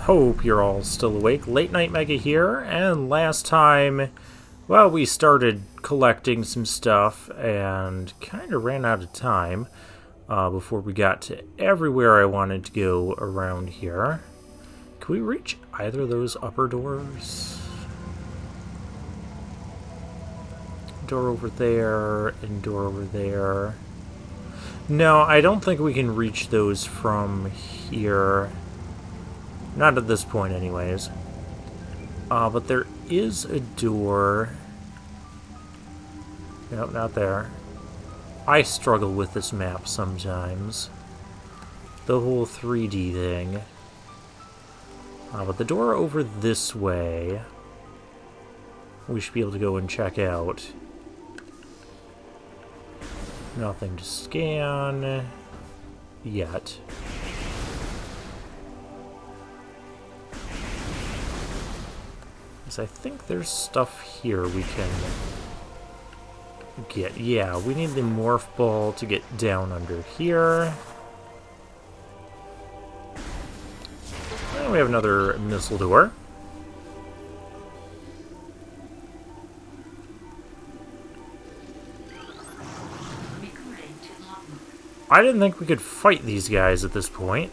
Hope you're all still awake. Late Night Mega here, and last time, well, we started collecting some stuff and kind of ran out of time before we got to everywhere I wanted to go around here. Can we reach either of those upper doors? Door over there and door over there. No, I don't think we can reach those from here. Not at this point, anyways. But there is a door. Nope, not there. I struggle with this map sometimes. The whole 3D thing. But the door over this way, we should be able to go and check out. Nothing to scan yet. I think there's stuff here we can get. Yeah, we need the morph ball to get down under here. And we have another missile door. I didn't think we could fight these guys at this point.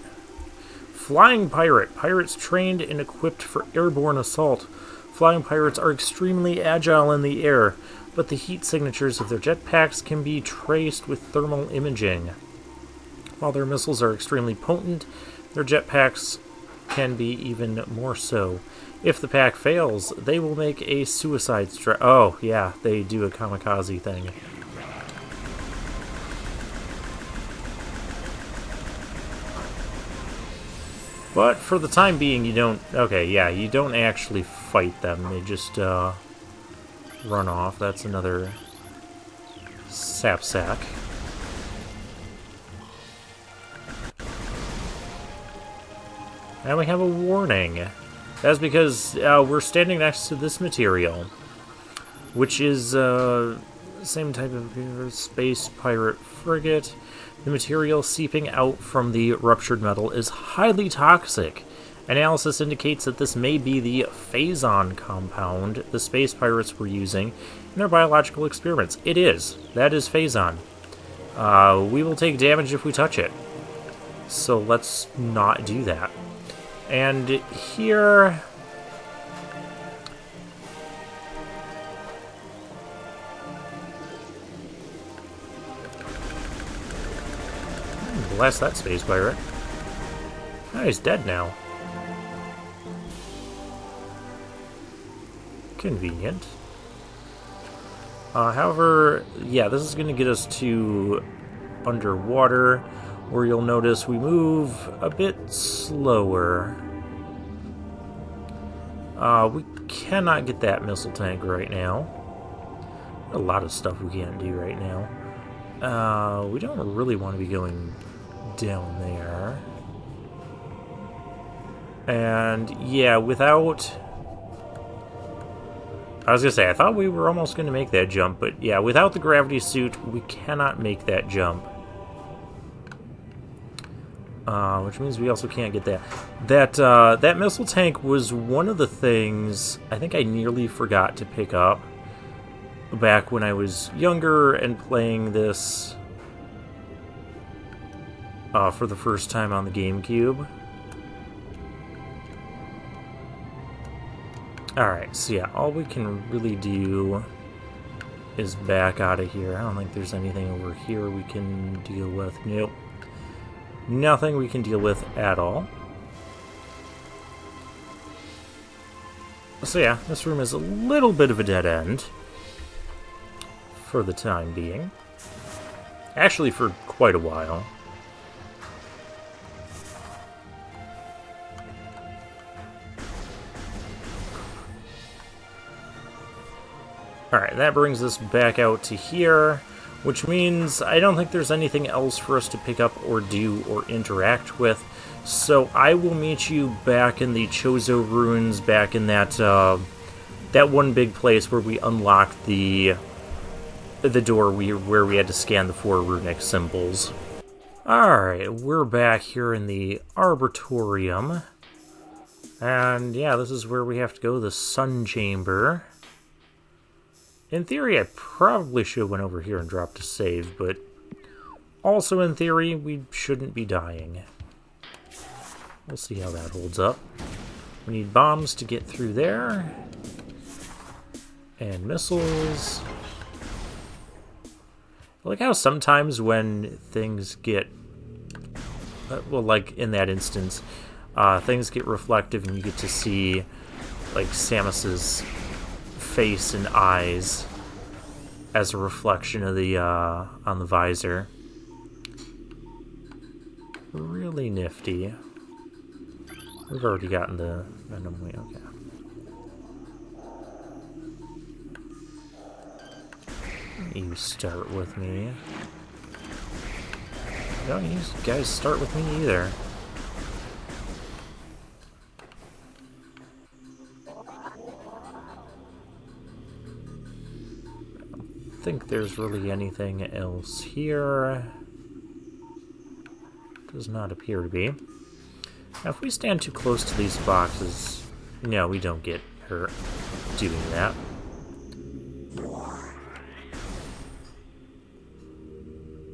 Flying pirate. Pirates trained and equipped for airborne assault. Flying pirates are extremely agile in the air, but the heat signatures of their jetpacks can be traced with thermal imaging. While their missiles are extremely potent, their jetpacks can be even more so. If the pack fails, they will make a suicide strike. Oh, yeah, they do a kamikaze thing. But for the time being, you don't... Okay, yeah, you don't actually fight them. They just run off. That's another sap sack. And we have a warning. That's because we're standing next to this material, which is same type of space pirate frigate. The material seeping out from the ruptured metal is highly toxic. Analysis indicates that this may be the phazon compound the space pirates were using in their biological experiments. It is. That is phazon. We will take damage if we touch it. So let's not do that. And here... Blast that space pirate. Oh, he's dead now. Convenient. However, yeah, this is going to get us to underwater, where you'll notice we move a bit slower. We cannot get that missile tank right now. A lot of stuff we can't do right now. We don't really want to be going down there. And yeah, without... I was gonna say, I thought we were almost gonna make that jump, but yeah, without the gravity suit, we cannot make that jump. Which means we also can't get that. That missile tank was one of the things I think I nearly forgot to pick up back when I was younger and playing this for the first time on the GameCube. Alright, so yeah, all we can really do is back out of here. I don't think there's anything over here we can deal with. Nope. Nothing we can deal with at all. So yeah, this room is a little bit of a dead end. For the time being. Actually, for quite a while. Alright, that brings us back out to here, which means I don't think there's anything else for us to pick up or do or interact with. So I will meet you back in the Chozo Ruins, back in that that one big place where we unlocked the door where we had to scan the 4 runic symbols. Alright, we're back here in the Arbitorium. And yeah, this is where we have to go, the Sun Chamber. In theory, I probably should have went over here and dropped a save, but also in theory, we shouldn't be dying. We'll see how that holds up. We need bombs to get through there. And missiles. I like how sometimes when things get... well, like in that instance, things get reflective and you get to see, like, Samus's face and eyes as a reflection of the, on the visor. Really nifty. We've already gotten the Venom way, okay. You start with me. Don't you guys start with me either. I don't think there's really anything else here. Does not appear to be. Now, if we stand too close to these boxes, no, we don't get hurt doing that.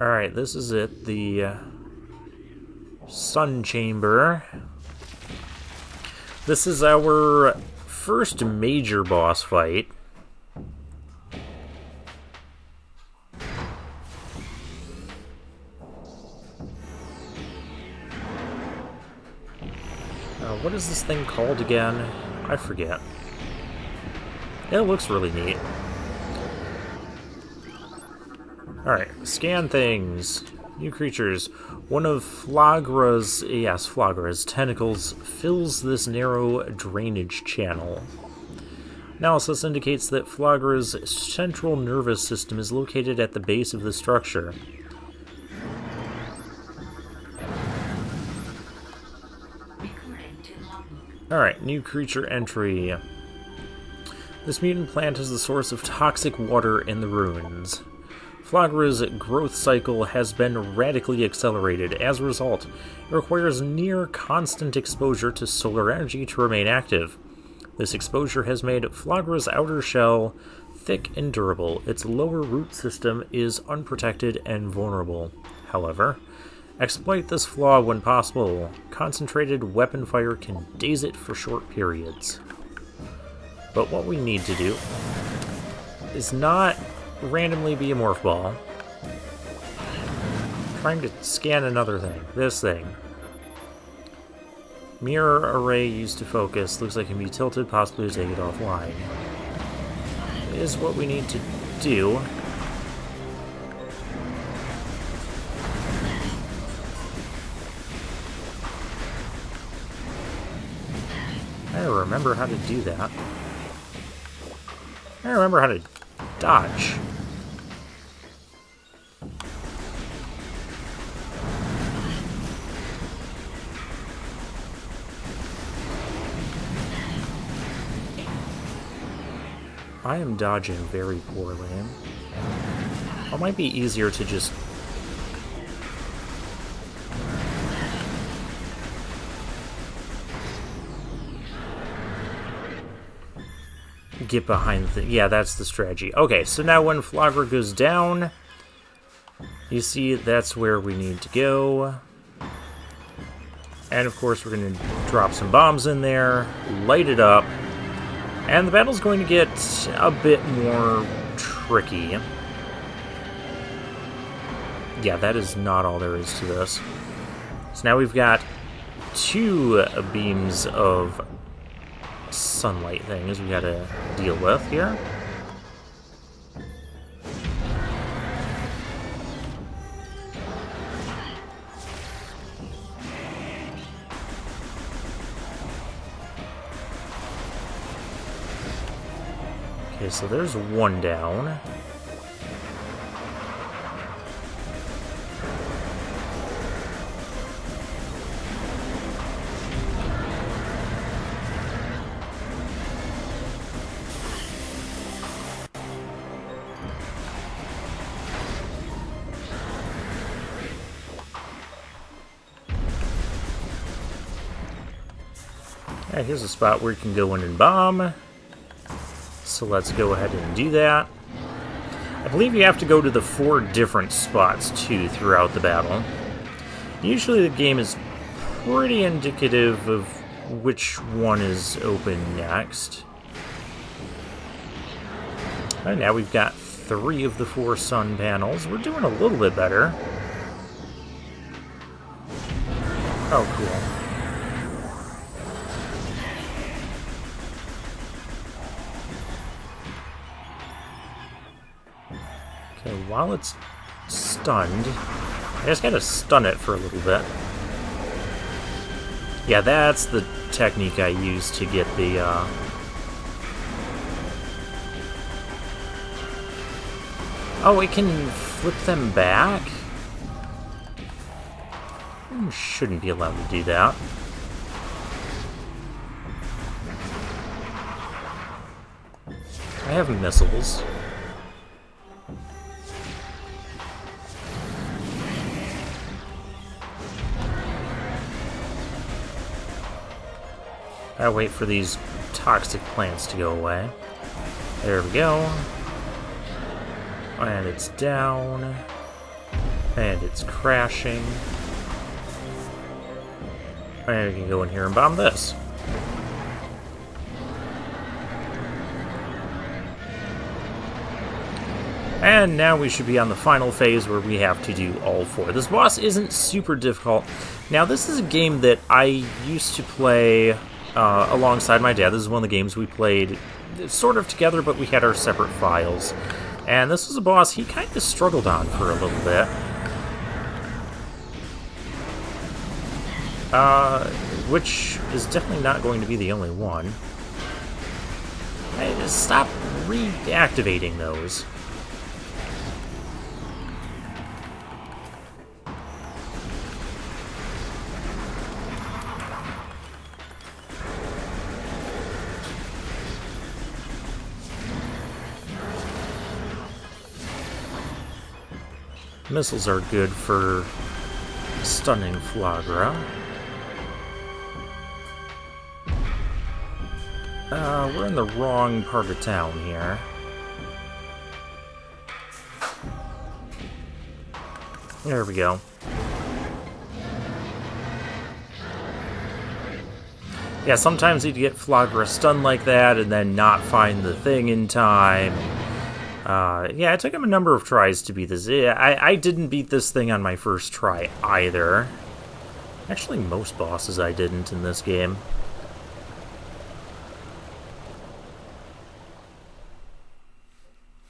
Alright, this is it, the Sun Chamber. This is our first major boss fight. What is this thing called again? I forget. It looks really neat. Alright, scan things. New creatures. One of Flagra's tentacles fills this narrow drainage channel. Analysis indicates that Flagra's central nervous system is located at the base of the structure. Alright, new creature entry. This mutant plant is the source of toxic water in the ruins. Flagra's growth cycle has been radically accelerated. As a result, it requires near constant exposure to solar energy to remain active. This exposure has made Flagra's outer shell thick and durable. Its lower root system is unprotected and vulnerable. However, exploit this flaw when possible. Concentrated weapon fire can daze it for short periods. But what we need to do is not randomly be a morph ball. I'm trying to scan another thing. This thing. Mirror array used to focus. Looks like it can be tilted, possibly to take it offline. Is what we need to do. I remember how to do that. I remember how to dodge. I am dodging very poorly. It might be easier to just get behind the... Yeah, that's the strategy. Okay, so now when Flagra goes down, you see that's where we need to go. And of course we're going to drop some bombs in there, light it up, and the battle's going to get a bit more tricky. Yeah, that is not all there is to this. So now we've got two beams of sunlight things we gotta deal with here. Okay, so there's one down. Alright, here's a spot where you can go in and bomb. So let's go ahead and do that. I believe you have to go to the 4 different spots, too, throughout the battle. Usually the game is pretty indicative of which one is open next. And now we've got 3 of the 4 sun panels. We're doing a little bit better. Oh, cool. Okay, while it's stunned, I just gotta stun it for a little bit. Yeah, that's the technique I use to get the, Oh, it can flip them back? Shouldn't be allowed to do that. I have missiles. I wait for these toxic plants to go away. There we go. And it's down. And it's crashing. And we can go in here and bomb this. And now we should be on the final phase where we have to do all 4. This boss isn't super difficult. Now, this is a game that I used to play alongside my dad. This is one of the games we played sort of together, but we had our separate files. And this was a boss he kind of struggled on for a little bit. Which is definitely not going to be the only one. Stop reactivating those. Missiles are good for stunning Flagra. We're in the wrong part of town here. There we go. Yeah, sometimes you'd get Flagra stunned like that and then not find the thing in time. Yeah, it took him a number of tries to beat this. I didn't beat this thing on my first try either. Actually, most bosses I didn't in this game.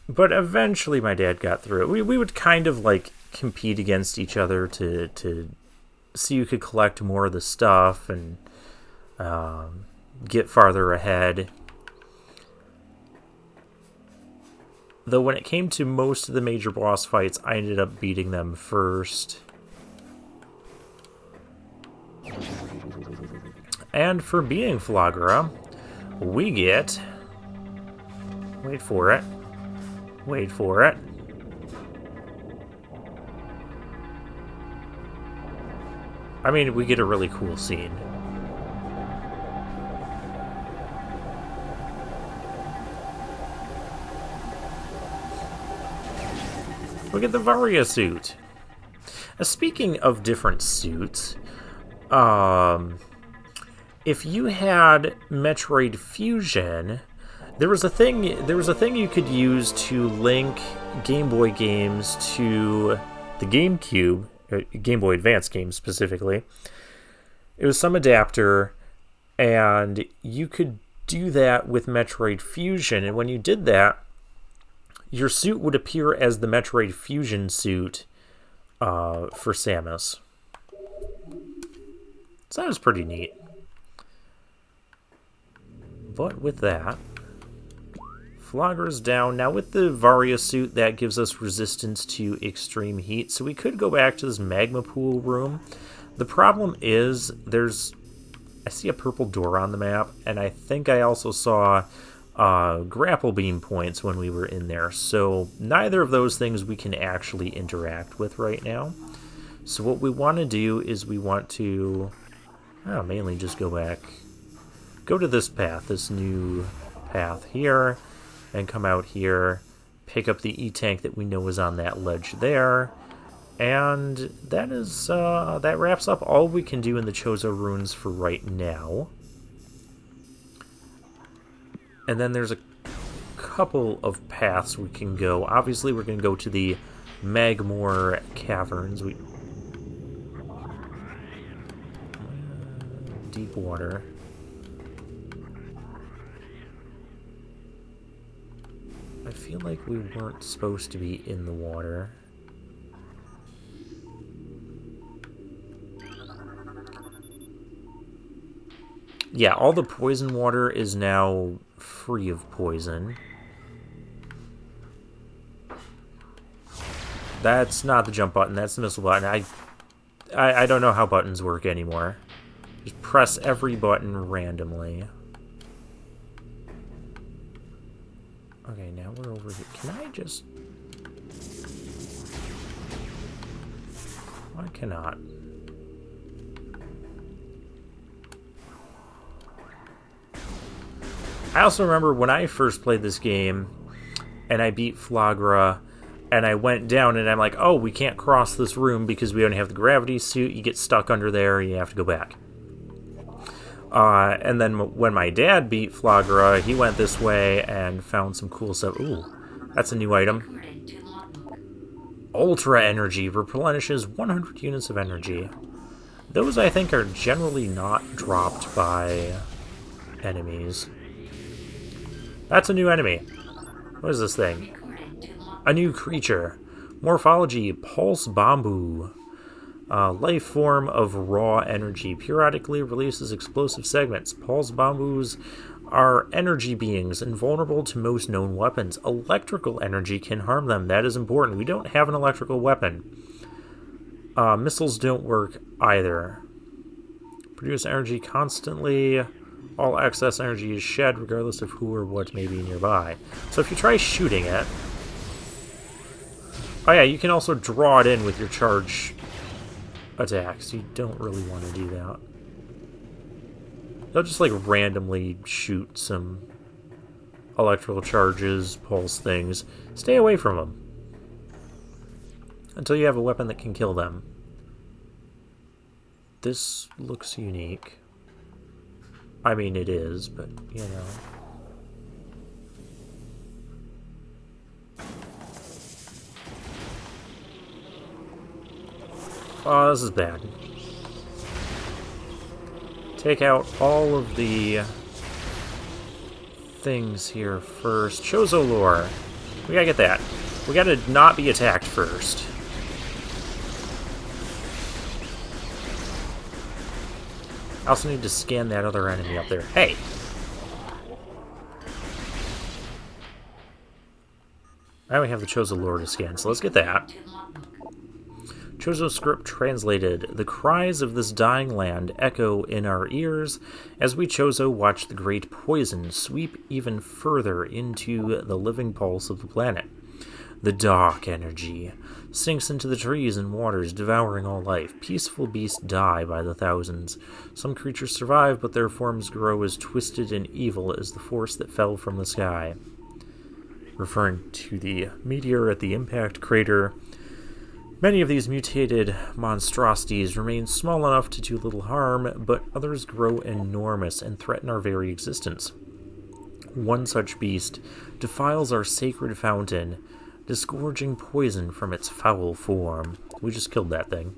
But eventually my dad got through it. We would kind of, like, compete against each other to see who could collect more of the stuff and get farther ahead. Though when it came to most of the major boss fights, I ended up beating them first. And for beating Flagra, we get... Wait for it. Wait for it. I mean, we get a really cool scene. Look at the Varia suit. Speaking of different suits, if you had Metroid Fusion, there was a thing you could use to link Game Boy games to the GameCube, Game Boy Advance games specifically. It was some adapter, and you could do that with Metroid Fusion, and when you did that, your suit would appear as the Metroid Fusion suit for Samus. So that was pretty neat. But with that, Flagra's down. Now with the Varia suit, that gives us resistance to extreme heat. So we could go back to this magma pool room. The problem is I see a purple door on the map, and I think I also saw grapple beam points when we were in there. So neither of those things we can actually interact with right now. So what we want to do is we want to mainly just go back go to this path, this new path here, and come out here, pick up the E-tank that we know is on that ledge there, and that is, that wraps up all we can do in the Chozo Ruins for right now. And then there's a couple of paths we can go. Obviously, we're going to go to the Magmore Caverns. Deep water. I feel like we weren't supposed to be in the water. Yeah, all the poison water is now free of poison. That's not the jump button, that's the missile button. I don't know how buttons work anymore. Just press every button randomly. Okay, now we're over here. Can I just... I cannot. I also remember when I first played this game, and I beat Flagra, and I went down, and I'm like, oh, we can't cross this room because we don't have the gravity suit. You get stuck under there, and you have to go back. And then when my dad beat Flagra, he went this way and found some cool stuff. Ooh, that's a new item. Ultra Energy replenishes 100 units of energy. Those, I think, are generally not dropped by enemies. That's a new enemy. What is this thing? A new creature. Morphology, Pulse Bamboo. Life form of raw energy. Periodically releases explosive segments. Pulse Bamboos are energy beings, invulnerable to most known weapons. Electrical energy can harm them. That is important. We don't have an electrical weapon. Missiles don't work either. Produce energy constantly. All excess energy is shed regardless of who or what may be nearby. So if you try shooting it... Oh yeah, you can also draw it in with your charge attacks. You don't really want to do that. They'll just like randomly shoot some electrical charges, pulse things. Stay away from them. Until you have a weapon that can kill them. This looks unique. I mean, it is, but, you know. Oh, this is bad. Take out all of the things here first. Chozo lore. We gotta get that. We gotta not be attacked first. I also need to scan that other enemy up there. Hey! Now we have the Chozo lore to scan, so let's get that. Chozo script translated. The cries of this dying land echo in our ears as we Chozo watch the great poison sweep even further into the living pulse of the planet. The dark energy sinks into the trees and waters, devouring all life. Peaceful beasts die by the thousands. Some creatures survive, but their forms grow as twisted and evil as the force that fell from the sky. Referring to the meteor at the impact crater, many of these mutated monstrosities remain small enough to do little harm, but others grow enormous and threaten our very existence. One such beast defiles our sacred fountain, disgorging poison from its foul form. We just killed that thing.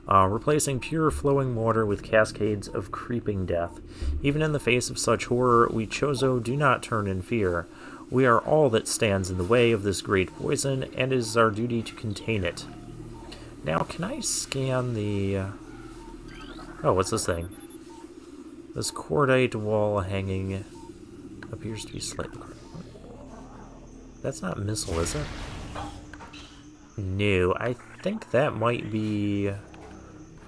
Replacing pure flowing water with cascades of creeping death. Even in the face of such horror, we Chozo do not turn in fear. We are all that stands in the way of this great poison, and it is our duty to contain it. Now, can I scan the... Oh, what's this thing? This cordite wall hanging appears to be slightly... That's not missile, is it? No, I think that might be...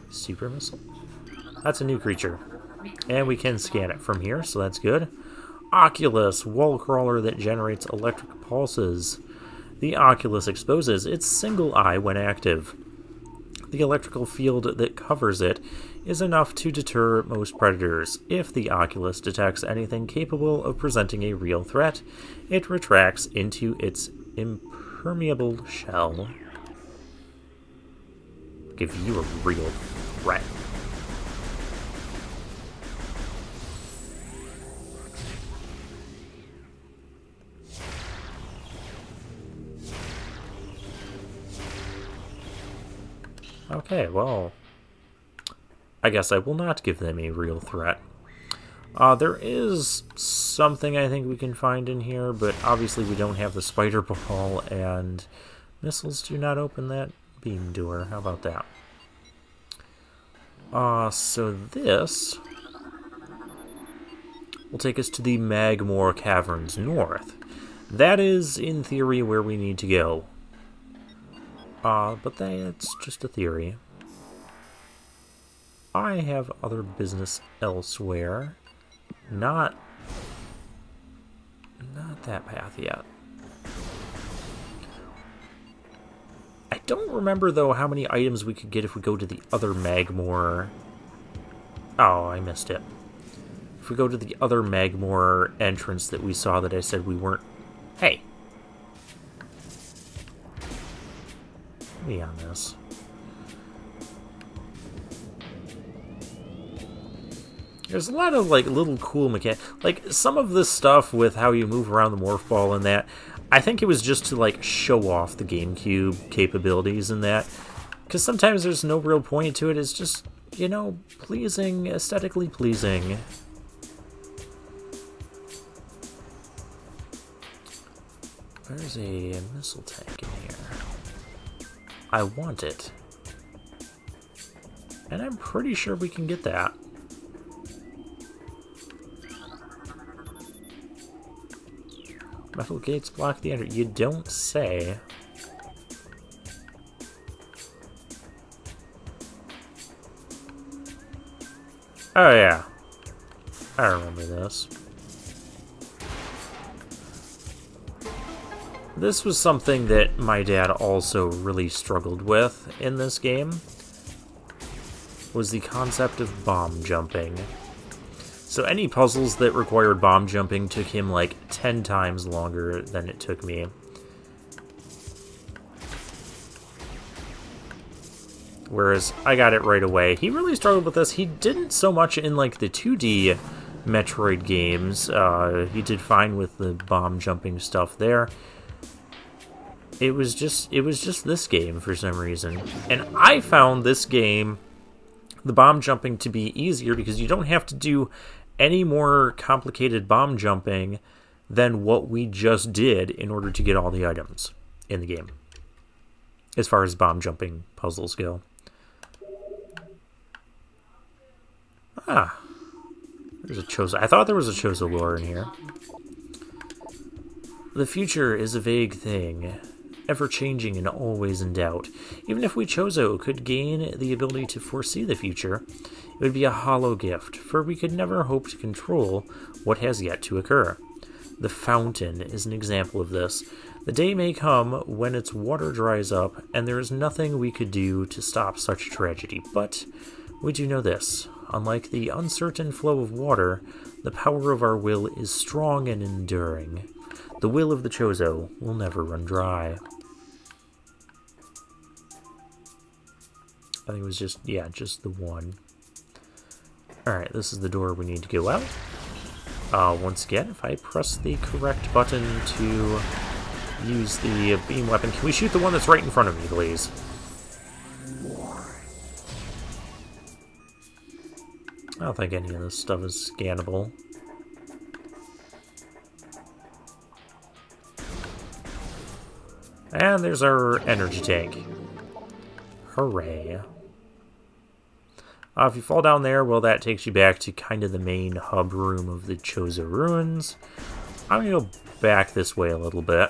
Super missile? That's a new creature. And we can scan it from here, so that's good. Oculus, wall crawler that generates electric pulses. The Oculus exposes its single eye when active. The electrical field that covers it is enough to deter most predators. If the Oculus detects anything capable of presenting a real threat, it retracts into its impermeable shell. Give you a real threat. Okay, well, I guess I will not give them a real threat. There is something I think we can find in here, but obviously we don't have the spider ball, and missiles do not open that beam door. How about that? So this will take us to the Magmore Caverns North. That is, in theory, where we need to go. But that's just a theory. I have other business elsewhere. Not that path yet. I don't remember, though, how many items we could get if we go to the other Magmore. Oh, I missed it. If we go to the other Magmore entrance that we saw that I said we weren't... Hey! Me on this. There's a lot of, like, little cool mechanics. Like, some of this stuff with how you move around the morph ball and that, I think it was just to, like, show off the GameCube capabilities and that. Because sometimes there's no real point to it. It's just, you know, pleasing, aesthetically pleasing. There's a missile tank in here. I want it. And I'm pretty sure we can get that. Metal gates block the entry. You don't say. Oh yeah. I remember this. This was something that my dad also really struggled with in this game, was the concept of bomb jumping. So any puzzles that required bomb jumping took him like 10 times longer than it took me. Whereas I got it right away. He really struggled with this. He didn't so much in like the 2D Metroid games. He did fine with the bomb jumping stuff there. It was just this game for some reason. And I found this game, the bomb jumping, to be easier because you don't have to do any more complicated bomb jumping than what we just did in order to get all the items in the game, as far as bomb jumping puzzles go. Ah, there's a Chozo. I thought there was a Chozo lore in here. The future is a vague thing, ever-changing and always in doubt. Even if we Chozo could gain the ability to foresee the future, it would be a hollow gift, for we could never hope to control what has yet to occur. The fountain is an example of this. The day may come when its water dries up, and there is nothing we could do to stop such tragedy. But we do know this. Unlike the uncertain flow of water, the power of our will is strong and enduring. The will of the Chozo will never run dry. I think it was just the one. Alright, this is the door we need to go out. Once again, if I press the correct button to use the beam weapon, can we shoot the one that's right in front of me, please? I don't think any of this stuff is scannable. And there's our energy tank. Hooray. If you fall down there, well, that takes you back to kind of the main hub room of the Chozo Ruins. I'm going to go back this way a little bit.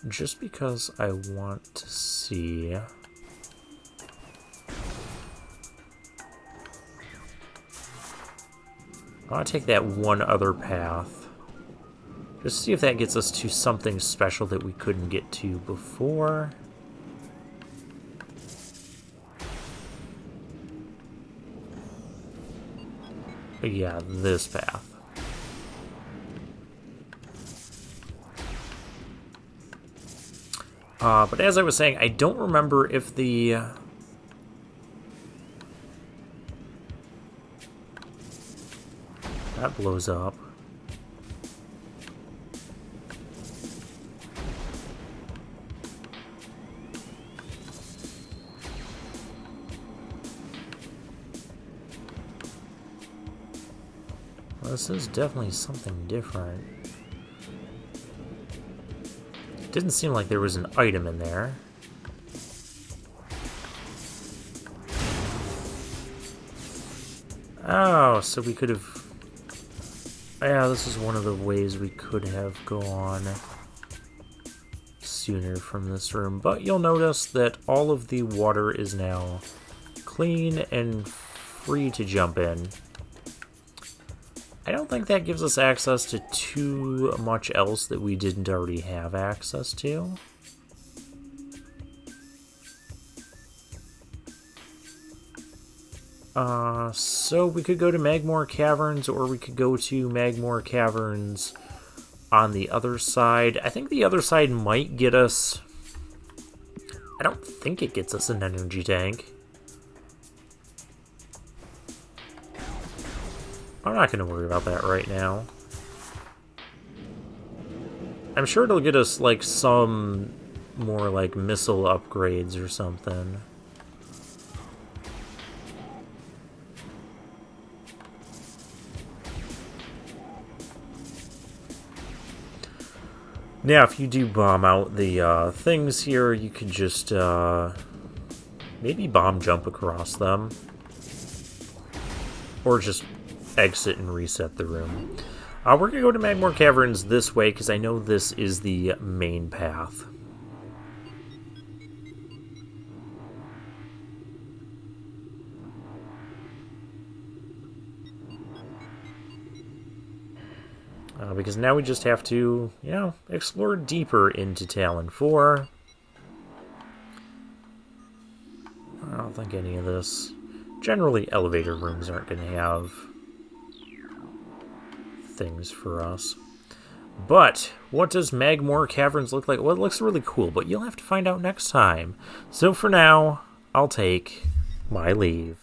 Just because I want to see... I want to take that one other path. Just see if that gets us to something special that we couldn't get to before. Yeah, this path. But as I was saying, I don't remember if the... that blows up. Well, this is definitely something different. It didn't seem like there was an item in there. Oh, so we could have... yeah, this is one of the ways we could have gone sooner from this room. But you'll notice that all of the water is now clean and free to jump in. I don't think that gives us access to too much else that we didn't already have access to. So we could go to Magmoor Caverns, or we could go to Magmoor Caverns on the other side. I think the other side might get us... I don't think it gets us an energy tank. I'm not going to worry about that right now. I'm sure it'll get us, like, some more, like, missile upgrades or something. Now, if you do bomb out the things here, you could just maybe bomb jump across them. Or just exit and reset the room. We're going to go to Magmoor Caverns this way, because I know this is the main path. Because now we just have to, you know, explore deeper into Talon 4. I don't think any of this... generally, elevator rooms aren't going to have things for us. But what does Magmoor Caverns look like? Well, it looks really cool, but you'll have to find out next time. So for now, I'll take my leave.